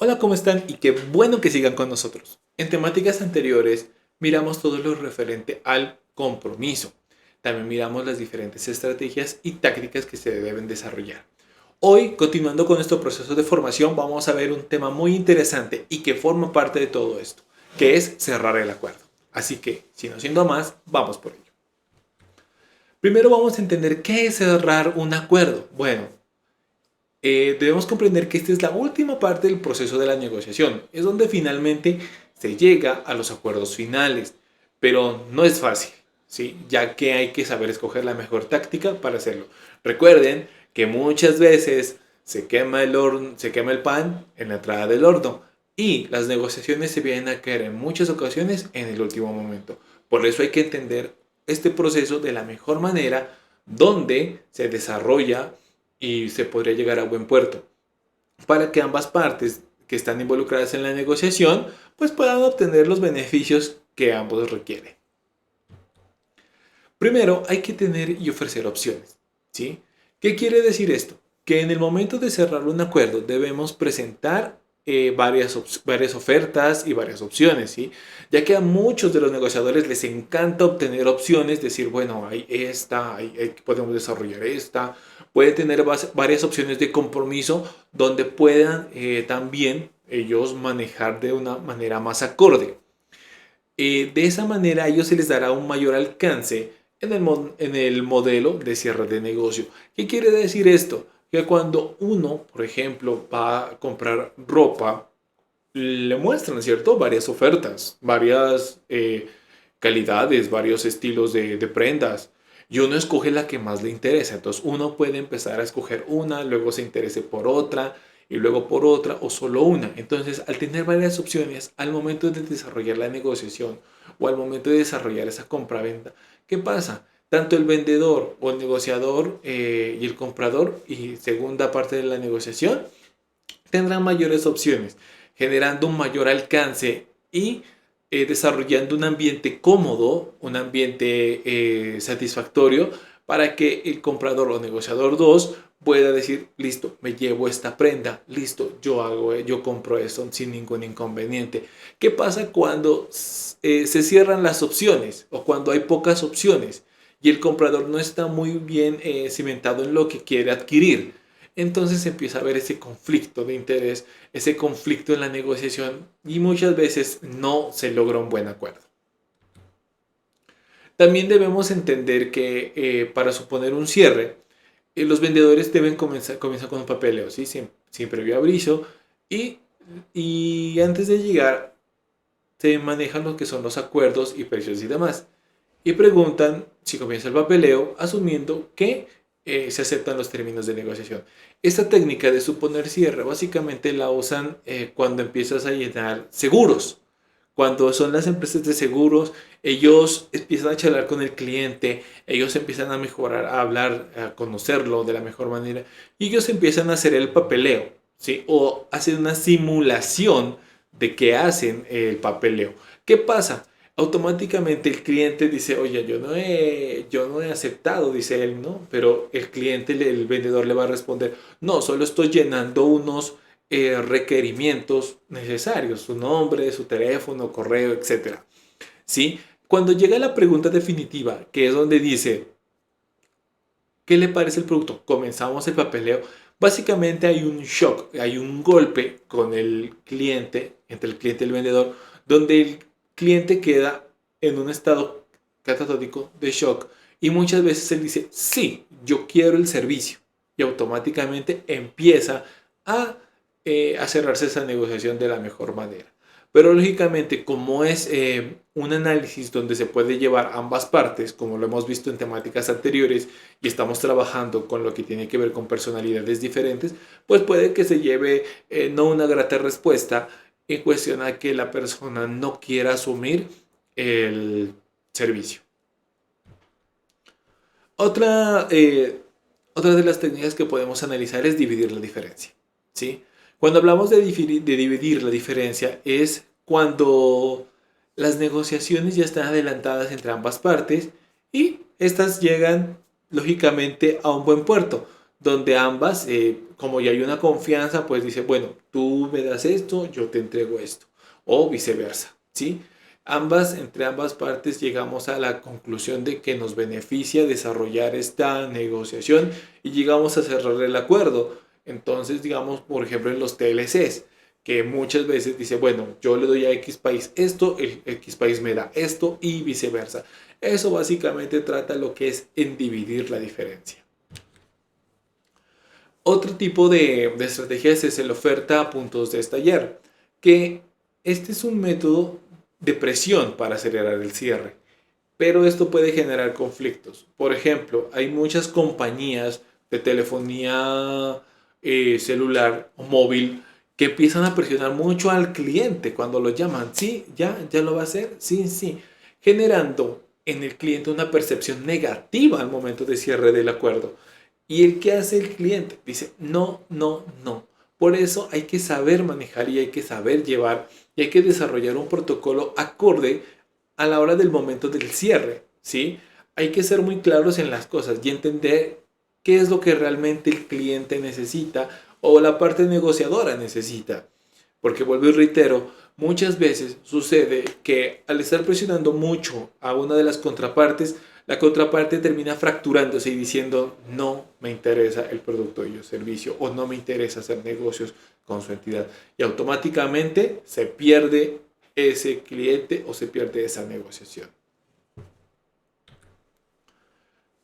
Hola, ¿cómo están? Y qué bueno que sigan con nosotros. En temáticas anteriores miramos todo lo referente al compromiso. También miramos las diferentes estrategias y tácticas que se deben desarrollar. Hoy, continuando con nuestro proceso de formación, vamos a ver un tema muy interesante y que forma parte de todo esto, que es cerrar el acuerdo. Así que, si no siendo más, vamos por ello. Primero vamos a entender qué es cerrar un acuerdo. Bueno, debemos comprender que esta es la última parte del proceso de la negociación. Es donde finalmente se llega a los acuerdos finales. Pero no es fácil, ¿sí? Ya que hay que saber escoger la mejor táctica para hacerlo. Recuerden que muchas veces se quema el pan en la entrada del horno. Y las negociaciones se vienen a caer en muchas ocasiones en el último momento. Por eso hay que entender este proceso de la mejor manera donde se desarrolla y se podría llegar a buen puerto, para que ambas partes que están involucradas en la negociación pues puedan obtener los beneficios que ambos requieren. Primero hay que tener y ofrecer opciones, ¿sí? ¿Qué quiere decir esto? Que en el momento de cerrar un acuerdo debemos presentar varias ofertas y varias opciones, ¿sí? Ya que a muchos de los negociadores les encanta obtener opciones, decir, bueno, hay esta, podemos desarrollar esta, puede tener varias opciones de compromiso donde puedan también ellos manejar de una manera más acorde. De esa manera a ellos se les dará un mayor alcance en el modelo de cierre de negocio. ¿Qué quiere decir esto? Que cuando uno, por ejemplo, va a comprar ropa, le muestran, ¿cierto? Varias ofertas, varias calidades, varios estilos de prendas. Y uno escoge la que más le interesa. Entonces uno puede empezar a escoger una, luego se interese por otra y luego por otra o solo una. Entonces, al tener varias opciones, al momento de desarrollar la negociación o al momento de desarrollar esa compra-venta, ¿qué pasa? Tanto el vendedor o el negociador y el comprador y segunda parte de la negociación tendrán mayores opciones, generando un mayor alcance y desarrollando un ambiente cómodo, un ambiente satisfactorio para que el comprador o negociador 2 pueda decir, listo, me llevo esta prenda, listo, yo compro esto sin ningún inconveniente. ¿Qué pasa cuando se cierran las opciones o cuando hay pocas opciones y el comprador no está muy bien cimentado en lo que quiere adquirir? Entonces empieza a haber ese conflicto de interés, ese conflicto en la negociación y muchas veces no se logra un buen acuerdo. También debemos entender que para suponer un cierre, los vendedores deben comenzar con un papeleo, ¿sí? Sin previo aviso y, y antes de llegar se manejan lo que son los acuerdos y precios y demás. Y preguntan si comienza el papeleo, asumiendo que se aceptan los términos de negociación. Esta técnica de suponer cierre básicamente la usan cuando empiezas a llenar seguros. Cuando son las empresas de seguros, ellos empiezan a charlar con el cliente, ellos empiezan a mejorar, a hablar, a conocerlo de la mejor manera y ellos empiezan a hacer el papeleo, ¿sí? O hacen una simulación de que hacen el papeleo. ¿Qué pasa? Automáticamente el cliente dice, oye, yo no he aceptado, dice él, ¿no? Pero el cliente, el vendedor le va a responder, no, solo estoy llenando unos requerimientos necesarios, su nombre, su teléfono, correo, etcétera. ¿Sí? Cuando llega la pregunta definitiva, que es donde dice, ¿qué le parece el producto? Comenzamos el papeleo. Básicamente hay un shock, hay un golpe con el cliente, entre el cliente y el vendedor, donde el cliente queda en un estado catatónico de shock y muchas veces él dice, sí, yo quiero el servicio y automáticamente empieza a cerrarse esa negociación de la mejor manera. Pero lógicamente, como es un análisis donde se puede llevar ambas partes, como lo hemos visto en temáticas anteriores, y estamos trabajando con lo que tiene que ver con personalidades diferentes, pues puede que se lleve no una grata respuesta en cuestión a que la persona no quiera asumir el servicio. Otra, otra de las técnicas que podemos analizar es dividir la diferencia, ¿sí? Cuando hablamos de dividir la diferencia es cuando las negociaciones ya están adelantadas entre ambas partes y estas llegan lógicamente a un buen puerto, donde ambas, como ya hay una confianza, pues dice, bueno, tú me das esto, yo te entrego esto, o viceversa, ¿sí? Entre ambas partes llegamos a la conclusión de que nos beneficia desarrollar esta negociación y llegamos a cerrar el acuerdo. Entonces, digamos, por ejemplo, en los TLCs, que muchas veces dice, bueno, yo le doy a X país esto, el X país me da esto y viceversa. Eso básicamente trata lo que es en dividir la diferencia. Otro tipo de estrategias es el oferta a puntos de estallar, que este es un método de presión para acelerar el cierre, pero esto puede generar conflictos. Por ejemplo, hay muchas compañías de telefonía celular o móvil que empiezan a presionar mucho al cliente cuando lo llaman. Sí, ya lo va a hacer. Sí, sí. Generando en el cliente una percepción negativa al momento de cierre del acuerdo. ¿Y el qué hace el cliente? Dice, no, no, no. Por eso hay que saber manejar y hay que saber llevar y hay que desarrollar un protocolo acorde a la hora del momento del cierre, ¿sí? Hay que ser muy claros en las cosas y entender qué es lo que realmente el cliente necesita o la parte negociadora necesita. Porque vuelvo y reitero, muchas veces sucede que al estar presionando mucho a una de las contrapartes, la contraparte termina fracturándose y diciendo no me interesa el producto y el servicio o no me interesa hacer negocios con su entidad. Y automáticamente se pierde ese cliente o se pierde esa negociación.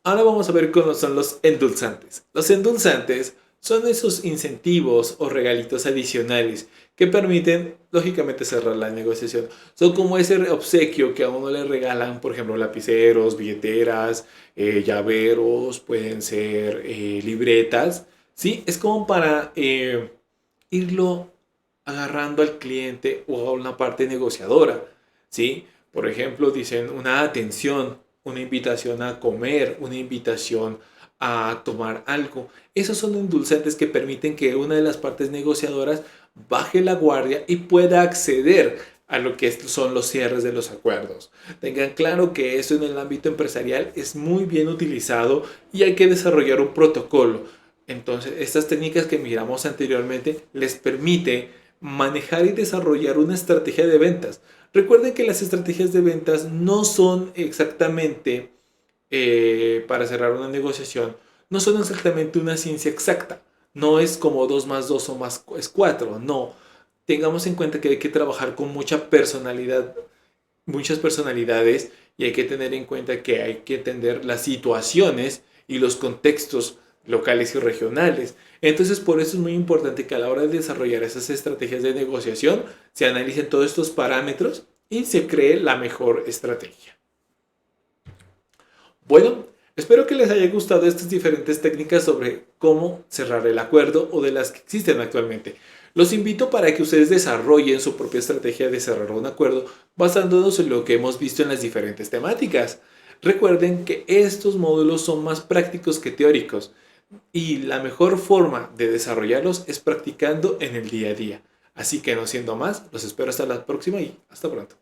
Ahora vamos a ver cómo son los endulzantes. Los endulzantes son esos incentivos o regalitos adicionales que permiten, lógicamente, cerrar la negociación. Son como ese obsequio que a uno le regalan, por ejemplo, lapiceros, billeteras, llaveros, pueden ser libretas. ¿Sí? Es como para irlo agarrando al cliente o a una parte negociadora. ¿Sí? Por ejemplo, dicen una atención, una invitación a comer, una invitación a tomar algo. Esos son endulzantes que permiten que una de las partes negociadoras baje la guardia y pueda acceder a lo que son los cierres de los acuerdos. Tengan claro que eso en el ámbito empresarial es muy bien utilizado y hay que desarrollar un protocolo. Entonces, estas técnicas que miramos anteriormente les permite manejar y desarrollar una estrategia de ventas. Recuerden que las estrategias de ventas no son exactamente, para cerrar una negociación, no son exactamente una ciencia exacta. No es como 2 más 2 o más es 4. No. Tengamos en cuenta que hay que trabajar con mucha personalidad, muchas personalidades y hay que tener en cuenta que hay que entender las situaciones y los contextos locales y regionales. Entonces, por eso es muy importante que a la hora de desarrollar esas estrategias de negociación se analicen todos estos parámetros y se cree la mejor estrategia. Bueno, espero que les haya gustado estas diferentes técnicas sobre cómo cerrar el acuerdo o de las que existen actualmente. Los invito para que ustedes desarrollen su propia estrategia de cerrar un acuerdo basándonos en lo que hemos visto en las diferentes temáticas. Recuerden que estos módulos son más prácticos que teóricos y la mejor forma de desarrollarlos es practicando en el día a día. Así que no siendo más, los espero hasta la próxima y hasta pronto.